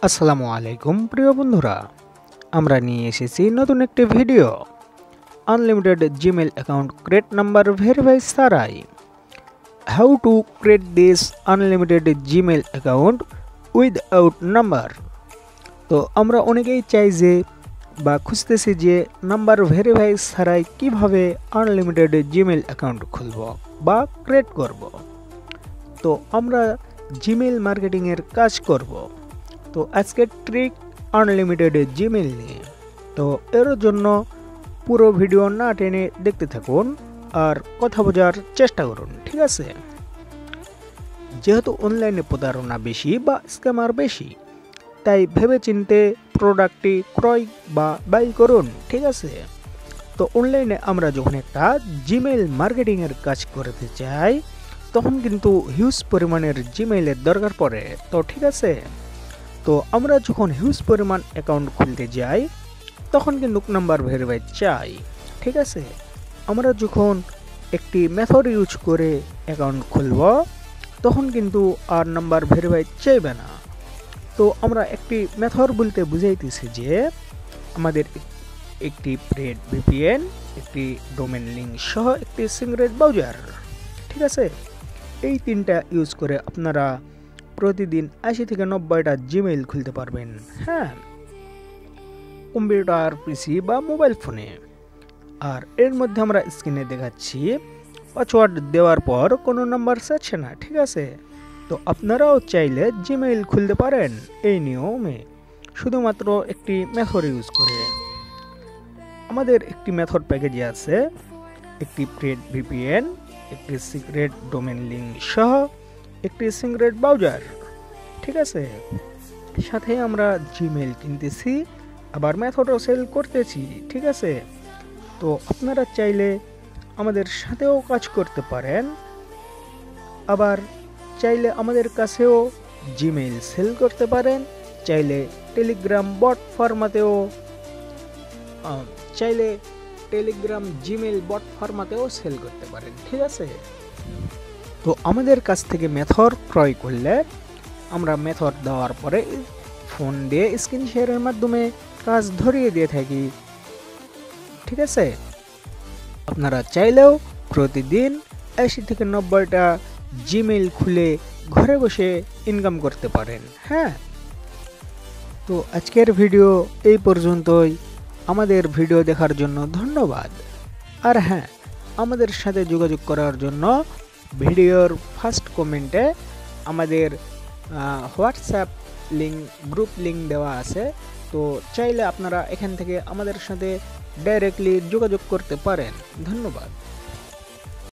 আসসালামু আলাইকুম প্রিয় বন্ধুরা, আমরা নিয়ে এসেছি নতুন একটি video. Unlimited Gmail account create number verify ছাড়াই। How to create this unlimited Gmail account without number. তো আমরা অনেকেই চাই যে বা খুঁজতেছি যে নাম্বার ভেরিফাই ছাড়াই কিভাবে আনলিমিটেড জিমেল অ্যাকাউন্ট খুলব বা ক্রিয়েট করব। তো আমরা জিমেল মার্কেটিংয়ের কাজ করব। তো আজকের ট্রিক আনলিমিটেড জিমেল নিয়ে। তো এর জন্য পুরো ভিডিও না টেনে দেখতে থাকুন আর কথা বোঝার চেষ্টা করুন, ঠিক আছে? যেহেতু অনলাইনে প্রতারণা বেশি বা স্ক্যামার বেশি, তাই ভেবেচিন্তে প্রোডাক্টটি ক্রয় বা বাই করুন, ঠিক আছে? তো অনলাইনে আমরা যখন একটা জিমেল মার্কেটিংয়ের কাজ করতে চাই, তখন কিন্তু হিউজ পরিমাণের জিমেইলের দরকার পড়ে। তো ঠিক আছে, তো আমরা যখন হিউজ পরিমাণ অ্যাকাউন্ট খুলতে যাই, তখন কিন্তু নাম্বার ভেরিফাই চাই, ঠিক আছে? আমরা যখন একটি মেথড ইউজ করে অ্যাকাউন্ট খুলব, তখন কিন্তু আর নাম্বার ভেরিফাই চাইবে না। তো আমরা একটি মেথড বলতে বুঝাইতেছি যে আমাদের একটি প্রেড ভিপিএন, একটি ডোমেন লিঙ্ক সহ একটি সিক্রেট ব্রাউজার, ঠিক আছে? এই তিনটা ইউজ করে আপনারা প্রতিদিন 80 থেকে 90টা জিমেইল খুলতে পারবেন, হ্যাঁ, কম্পিউটার, পিসি বা মোবাইল ফোনে। আর এর মধ্যে আমরা স্ক্রিনে দেখাচ্ছি পাসওয়ার্ড দেওয়ার পর কোনো নাম্বার চাচ্ছে না, ঠিক আছে? তো আপনারাও চাইলে জিমেইল খুলতে পারেন এই নিয়মে, শুধুমাত্র একটি মেথড ইউজ করে। আমাদের একটি মেথড প্যাকেজে আছে একটি প্রেড ভিপিএন, একটি সিক্রেট ডোমেন লিঙ্ক সহ একটি সিক্রেট ব্রাউজার, ঠিক আছে? সাথে আমরা জিমেইল কিনতেছি, আবার মেথডও সেল করতেছি, ঠিক আছে? তো আপনারা চাইলে আমাদের সাথেও কাজ করতে পারেন, আবার চাইলে আমাদের কাছেও জিমেইল সেল করতে পারেন, চাইলে টেলিগ্রাম বট ফরম্যাটেও চাইলে টেলিগ্রাম জিমেইল বট ফরম্যাটেও সেল করতে পারেন, ঠিক আছে? তো আমাদের কাছ থেকে মেথড ক্রয় করলে আমরা মেথড দেওয়ার পরে ফোন দিয়ে স্ক্রিন শেয়ারের মাধ্যমে কাজ ধরিয়ে দিয়ে থাকি, ঠিক আছে? আপনারা চাইলেও প্রতিদিন 80 থেকে 90টা জিমেইল খুলে ঘরে বসে ইনকাম করতে পারেন, হ্যাঁ। তো আজকের ভিডিও এই পর্যন্তই। আমাদের ভিডিও দেখার জন্য ধন্যবাদ। আর হ্যাঁ, আমাদের সাথে যোগাযোগ করার জন্য ভিডিওর ফার্স্ট কমেন্টে আমাদের হোয়াটসঅ্যাপ লিঙ্ক, গ্রুপ লিঙ্ক দেওয়া আছে। তো চাইলে আপনারা এখান থেকে আমাদের সাথে ডাইরেক্টলি যোগাযোগ করতে পারেন। ধন্যবাদ।